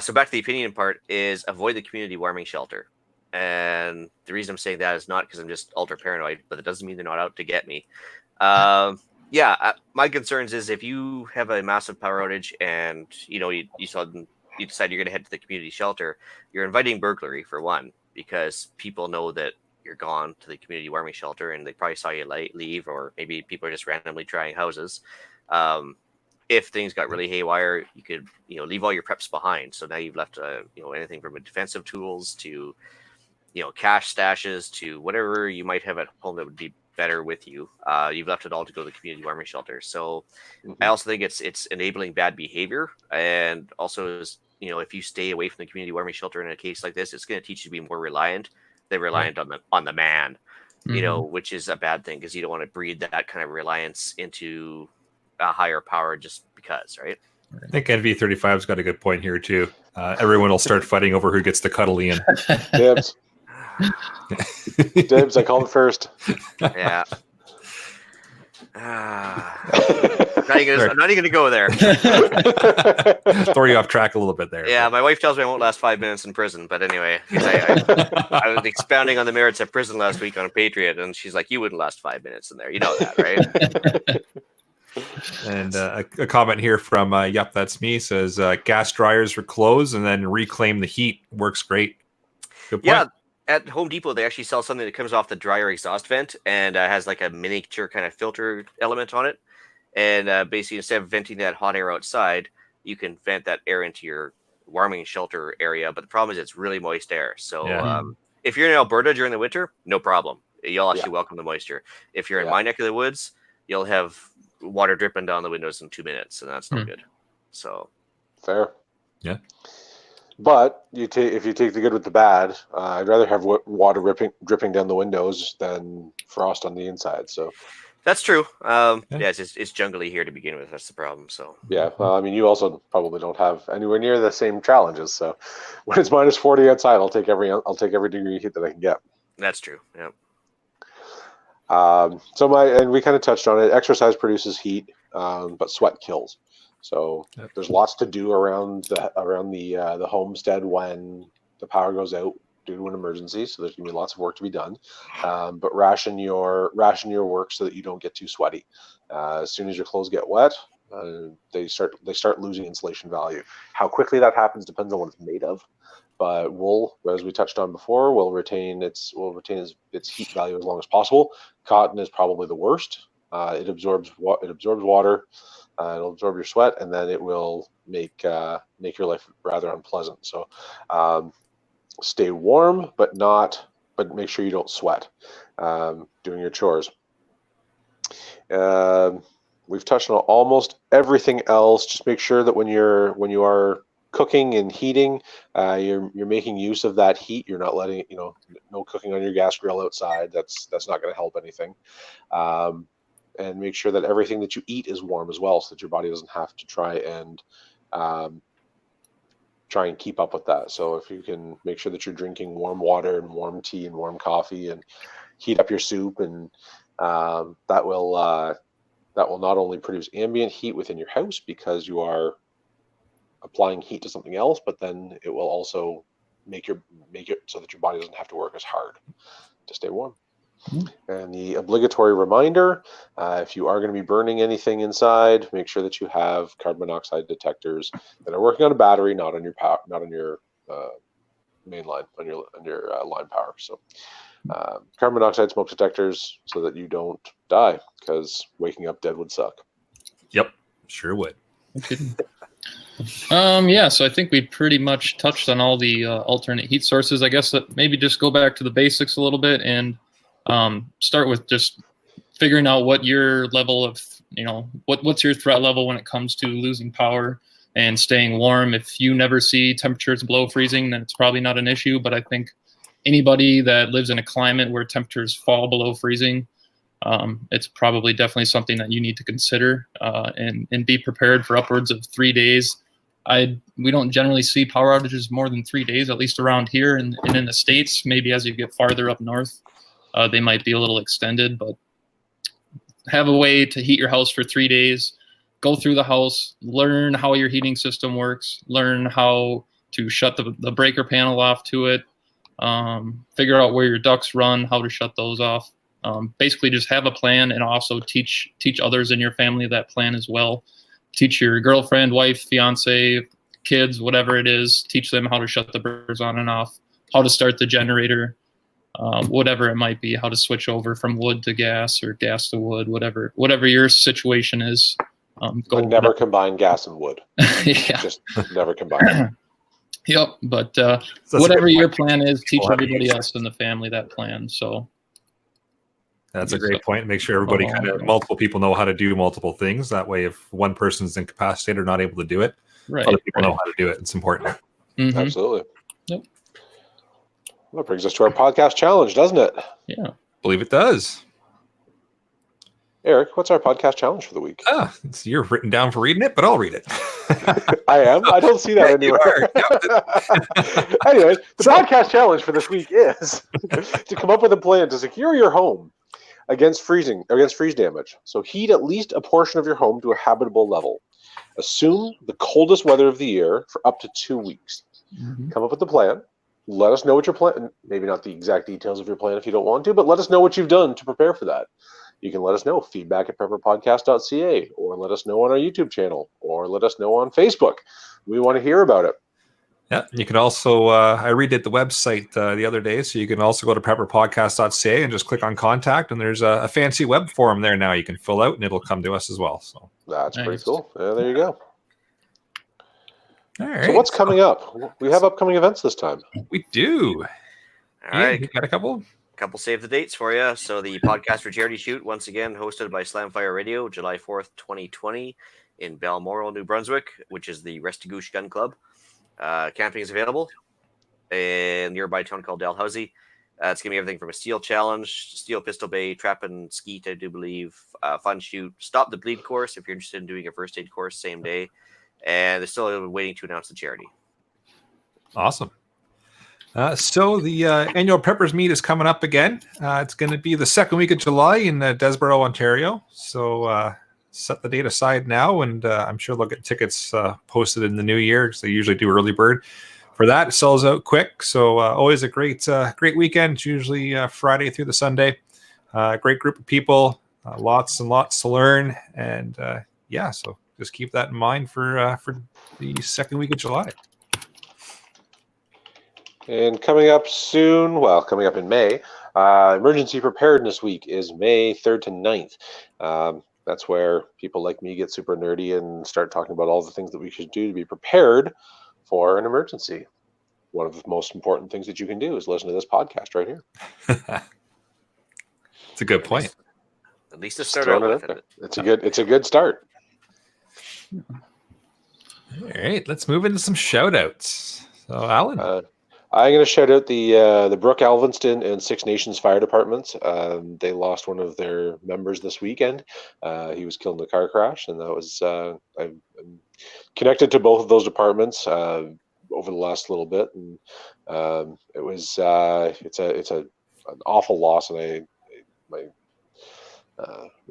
so back to the opinion part is avoid the community warming shelter. And the reason I'm saying that is not because I'm just ultra paranoid, but it doesn't mean they're not out to get me. My concerns is if you have a massive power outage and you decide you're going to head to the community shelter, you're inviting burglary for one, because people know that you're gone to the community warming shelter and they probably saw you leave, or maybe people are just randomly trying houses. If things got really haywire, you could leave all your preps behind. So now you've left anything from defensive tools to cash stashes to whatever you might have at home that would be better with you. You've left it all to go to the community warming shelter. So I also think it's enabling bad behavior, and also if you stay away from the community warming shelter in a case like this, it's going to teach you to be more reliant. They're reliant on the man, which is a bad thing, because you don't want to breed that kind of reliance into a higher power just because, right? I think NV35's got a good point here too. Everyone will start fighting over who gets the cuddle in. Dibs. Dibs, I called it first. Yeah. I'm not even going to go there. Throw you off track a little bit there. Yeah, my wife tells me I won't last 5 minutes in prison. But anyway, I was expounding on the merits of prison last week on a Patriot, and she's like, you wouldn't last 5 minutes in there. You know that, right? And a comment here from Yep, That's Me says gas dryers for clothes and then reclaim the heat. Works great. Good point. Yeah. At Home Depot, they actually sell something that comes off the dryer exhaust vent and has like a miniature kind of filter element on it. And basically, instead of venting that hot air outside, you can vent that air into your warming shelter area. But the problem is it's really moist air. So if you're in Alberta during the winter, no problem. You'll actually welcome the moisture. If you're in my neck of the woods, you'll have water dripping down the windows in 2 minutes, and that's not good. So fair. Yeah. But if you take the good with the bad, I'd rather have water dripping down the windows than frost on the inside. So That's true. Yeah. Yeah, it's jungly here to begin with. That's the problem. So Yeah, well, I mean, you also probably don't have anywhere near the same challenges. So when it's minus 40 outside, I'll take every degree of heat that I can get. that's true. Yeah. And we kind of touched on it. Exercise produces heat, but sweat kills. So Yep. there's lots to do around the homestead when the power goes out due to an emergency. So there's gonna be lots of work to be done. But ration your work so that you don't get too sweaty. As soon as your clothes get wet, they start losing insulation value. How quickly that happens depends on what it's made of. But wool, as we touched on before, will retain its heat value as long as possible. Cotton is probably the worst. It absorbs water. It'll absorb your sweat, and then it will make your life rather unpleasant. So, stay warm, but make sure you don't sweat doing your chores. We've touched on almost everything else. Just make sure that when you are cooking and heating, you're making use of that heat. You're not letting no cooking on your gas grill outside. That's not going to help anything. And make sure that everything that you eat is warm as well, so that your body doesn't have to try and keep up with that. So if you can make sure that you're drinking warm water and warm tea and warm coffee and heat up your soup, and that will not only produce ambient heat within your house because you are applying heat to something else, but then it will also make it so that your body doesn't have to work as hard to stay warm. And the obligatory reminder, if you are going to be burning anything inside, make sure that you have carbon monoxide detectors that are working on a battery, not on your main line, on your line power. So carbon monoxide smoke detectors so that you don't die, because waking up dead would suck. Yep, sure would. Yeah, so I think we pretty much touched on all the alternate heat sources. I guess maybe just go back to the basics a little bit and start with just figuring out what your level of, what's your threat level when it comes to losing power and staying warm. If you never see temperatures below freezing, then it's probably not an issue. But I think anybody that lives in a climate where temperatures fall below freezing, it's probably definitely something that you need to consider and be prepared for upwards of 3 days. We don't generally see power outages more than 3 days, at least around here and in the States. Maybe as you get farther up north, they might be a little extended, but have a way to heat your house for 3 days. Go through the house, learn how your heating system works, learn how to shut the breaker panel off to it, figure out where your ducts run, how to shut those off. Basically just have a plan, and also teach others in your family that plan as well. Teach your girlfriend, wife, fiance, kids, whatever it is, teach them how to shut the breakers on and off, how to start the generator, whatever it might be, how to switch over from wood to gas or gas to wood, whatever your situation is. But never combine gas and wood. Yeah. Just never combine. Yep, but whatever your plan is, teach everybody else in the family that plan. So that's a great point. Make sure everybody multiple people know how to do multiple things. That way, if one person's incapacitated or not able to do it, other people know how to do it. It's important. Mm-hmm. Absolutely. Yep. Well, that brings us to our podcast challenge, doesn't it? Yeah. Believe it does. Eric, what's our podcast challenge for the week? You're written down for reading it, but I'll read it. I am. I don't see that anywhere. Anyway, the podcast challenge for this week is to come up with a plan to secure your home against freeze damage. So heat at least a portion of your home to a habitable level. Assume the coldest weather of the year for up to 2 weeks. Mm-hmm. Come up with a plan. Let us know what your plan, maybe not the exact details of your plan if you don't want to, but let us know what you've done to prepare for that. You can let us know, feedback@prepperpodcast.ca, or let us know on our YouTube channel, or let us know on Facebook. We want to hear about it. Yeah, you can also, I redid the website the other day, so you can also go to prepperpodcast.ca and just click on contact, and there's a fancy web form there now you can fill out, and it'll come to us as well. So that's pretty cool. Yeah, there you go. All right. So what's coming up? We have upcoming events this time. We do. All right. You got a couple? Couple save the dates for you. So the podcast for charity shoot, once again hosted by Slamfire Radio, July 4th, 2020 in Balmoral, New Brunswick, which is the Restigouche Gun Club. Camping is available in nearby town called Dalhousie. It's going to be everything from a steel challenge, steel pistol bay, trap and skeet, I do believe, fun shoot, stop the bleed course if you're interested in doing a first aid course same day. And they're still waiting to announce the charity. Awesome. So the annual Preppers Meet is coming up again. It's going to be the second week of July in Desborough, Ontario. So set the date aside now, and I'm sure they'll get tickets posted in the new year because they usually do early bird. For that, it sells out quick. So always a great weekend. It's usually Friday through the Sunday. Great group of people, lots and lots to learn, and so just keep that in mind for the second week of July. And coming up soon, coming up in May, Emergency Preparedness Week is May 3rd to 9th. That's where people like me get super nerdy and start talking about all the things that we should do to be prepared for an emergency. One of the most important things that you can do is listen to this podcast right here. It's a good point. At least to start out with it. It's a good start. All right, let's move into some shout outs. So Alan. I'm going to shout out the Brook, Alvinston, and Six Nations Fire Departments. They lost one of their members this weekend. He was killed in a car crash, and that was I'm connected to both of those departments over the last little bit, and it was it's an awful loss, and my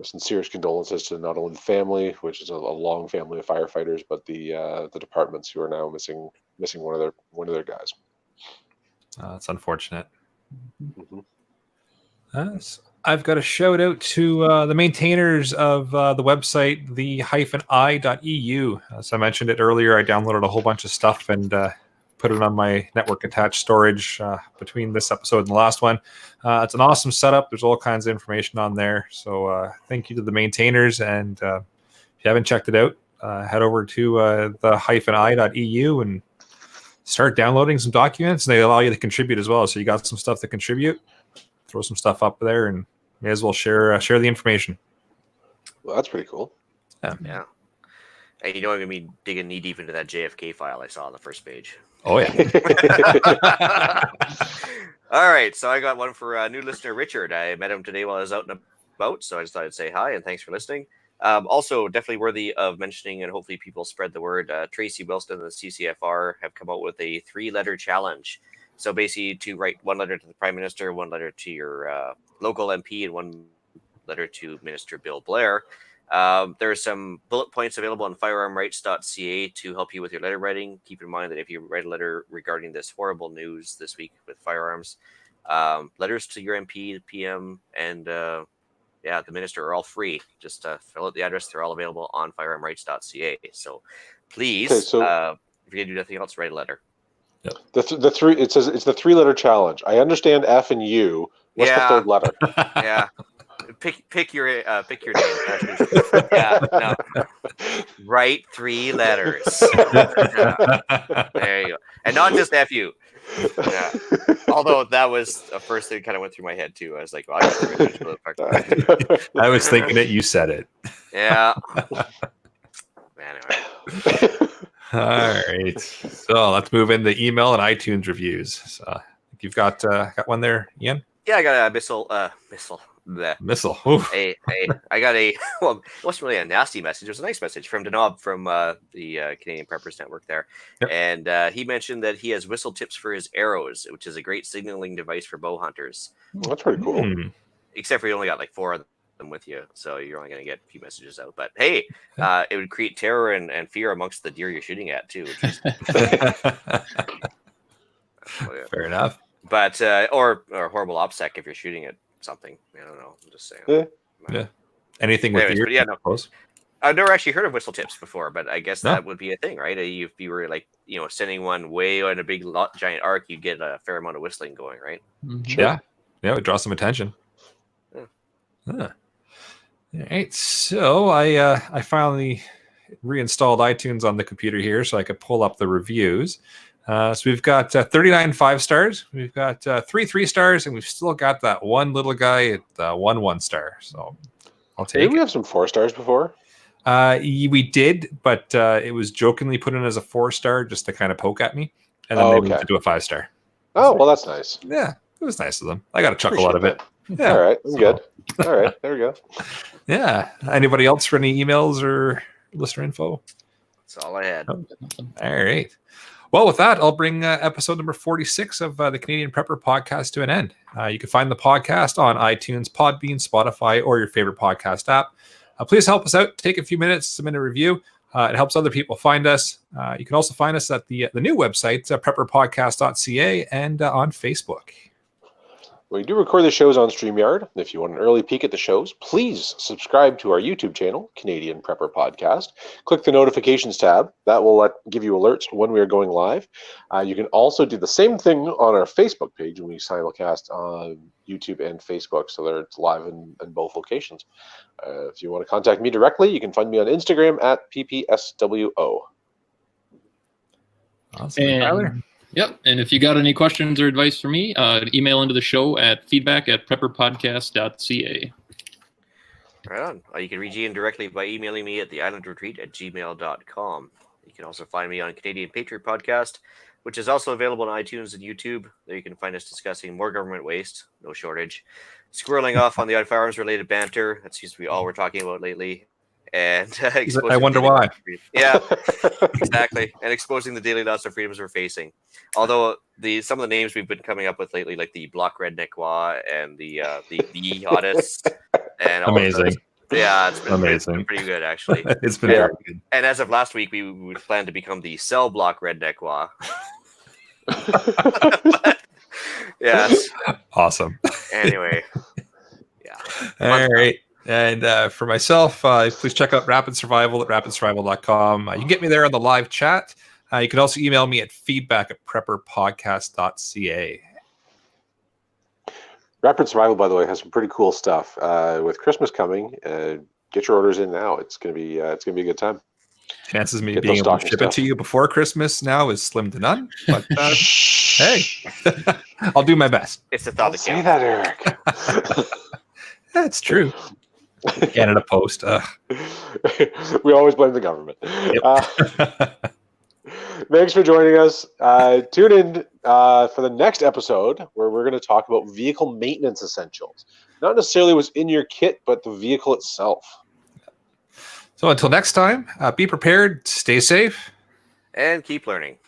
sincerest condolences to not only the family, which is a long family of firefighters, but the departments who are now missing one of their guys. That's unfortunate. Mm-hmm. I've got a shout out to the maintainers of the website, the-i.eu. As I mentioned it earlier, I downloaded a whole bunch of stuff and put it on my network attached storage between this episode and the last one. It's an awesome setup. There's all kinds of information on there. So thank you to the maintainers. And if you haven't checked it out, head over to the-i.eu and start downloading some documents, and they allow you to contribute as well. So you got some stuff to contribute, throw some stuff up there, and may as well share the information. Well, that's pretty cool. Yeah. And I'm going to be digging knee deep into that JFK file I saw on the first page. Oh, yeah. All right. So I got one for new listener Richard. I met him today while I was out and about, so I just thought I'd say hi and thanks for listening. Also, definitely worthy of mentioning, and hopefully people spread the word. Tracy Wilson and the CCFR have come out with a 3-letter challenge. So basically, to write 1 letter to the Prime Minister, 1 letter to your local MP, and 1 letter to Minister Bill Blair. There are some bullet points available on firearmrights.ca to help you with your letter writing. Keep in mind that if you write a letter regarding this horrible news this week with firearms, letters to your MP, PM, and the minister are all free. Just fill out the address. They're all available on firearmrights.ca. So please, if you're going to do nothing else, write a letter. Yep. The three. It says it's the 3-letter challenge. I understand F and U. What's the 3rd letter? Yeah. Pick your name. No. Write 3 letters. There you go. And not just FU. Yeah. Although that was the first thing that kind of went through my head too. I was like, well, I was thinking it. You said it. Yeah. Anyway. All right. So let's move into email and iTunes reviews. So you've got one there, Ian? Yeah, I got a missile. Missile. Oof. I got a. Well, it wasn't really a nasty message. It was a nice message from Denob from the Canadian Preppers Network there, yep. And he mentioned that he has whistle tips for his arrows, which is a great signaling device for bow hunters. That's pretty cool. Except for you only got like 4 of them with you, so you're only going to get a few messages out. But hey, it would create terror and fear amongst the deer you're shooting at too. Which is... Fair enough. But or horrible OPSEC if you're shooting at something. I don't know. I'm just saying. Yeah. Anything with Anyways, deer? Yeah, no. I've never actually heard of whistle tips before, but I guess that would be a thing, right? If you were like, sending one way on a big giant arc, you get a fair amount of whistling going, right? Sure. Yeah, it would draw some attention. All right, so I finally reinstalled iTunes on the computer here so I could pull up the reviews. So we've got 39 5-stars, we've got 3 3-stars, and we've still got that one little guy at 1 1-star. So I'll take it. Did we have some 4-stars before? We did, but it was jokingly put in as a 4-star just to kind of poke at me, and then they moved it to a 5-star. Oh, well, that's nice. Yeah, It was nice of them. I got a chuckle out of it. Yeah. All right, I'm good. All right, there we go. Yeah. Anybody else for any emails or listener info? That's all I had. All right. Well, with that, I'll bring episode number 46 of the Canadian Prepper podcast to an end. You can find the podcast on iTunes, Podbean, Spotify, or your favorite podcast app. Please help us out. Take a few minutes, submit a review. It helps other people find us. You can also find us at the new website, prepperpodcast.ca, and on Facebook. We do record the shows on StreamYard. If you want an early peek at the shows, please subscribe to our YouTube channel, Canadian Prepper Podcast. Click the notifications tab. That will give you alerts when we are going live. You can also do the same thing on our Facebook page when we simulcast on YouTube and Facebook, so that it's live in both locations. If you want to contact me directly, you can find me on Instagram at PPSWO. Awesome. Tyler? Yep. And if you got any questions or advice for me, email into the show at feedback@prepperpodcast.ca. Right on. You can reach Ian directly by emailing me at theislandretreat@gmail.com. You can also find me on Canadian Patriot Podcast, which is also available on iTunes and YouTube. There you can find us discussing more government waste, no shortage, squirreling off on the firearms-related banter. That seems to be all we're talking about lately. And I wonder why. Yeah, exactly. And exposing the daily loss of freedoms we're facing. Although some of the names we've been coming up with lately, like the Block Redneckwa and the Hottest, and all amazing. It's been pretty good actually. It's been very good. And as of last week, we would plan to become the Cell Block Redneckwa. Yes. Awesome. Anyway. Yeah. All right. And for myself, please check out Rapid Survival at rapidsurvival.com. You can get me there on the live chat. You can also email me at feedback@prepperpodcast.ca. Rapid Survival, by the way, has some pretty cool stuff. With Christmas coming, get your orders in now. It's gonna be a good time. Chances of me being able to ship it to you before Christmas now is slim to none. But hey, I'll do my best. It's the thought Don't say that, Eric. That's true. Canada Post. We always blame the government. Yep. Thanks for joining us. Tune in for the next episode where we're going to talk about vehicle maintenance essentials. Not necessarily what's in your kit, but the vehicle itself. So until next time, be prepared, stay safe, and keep learning.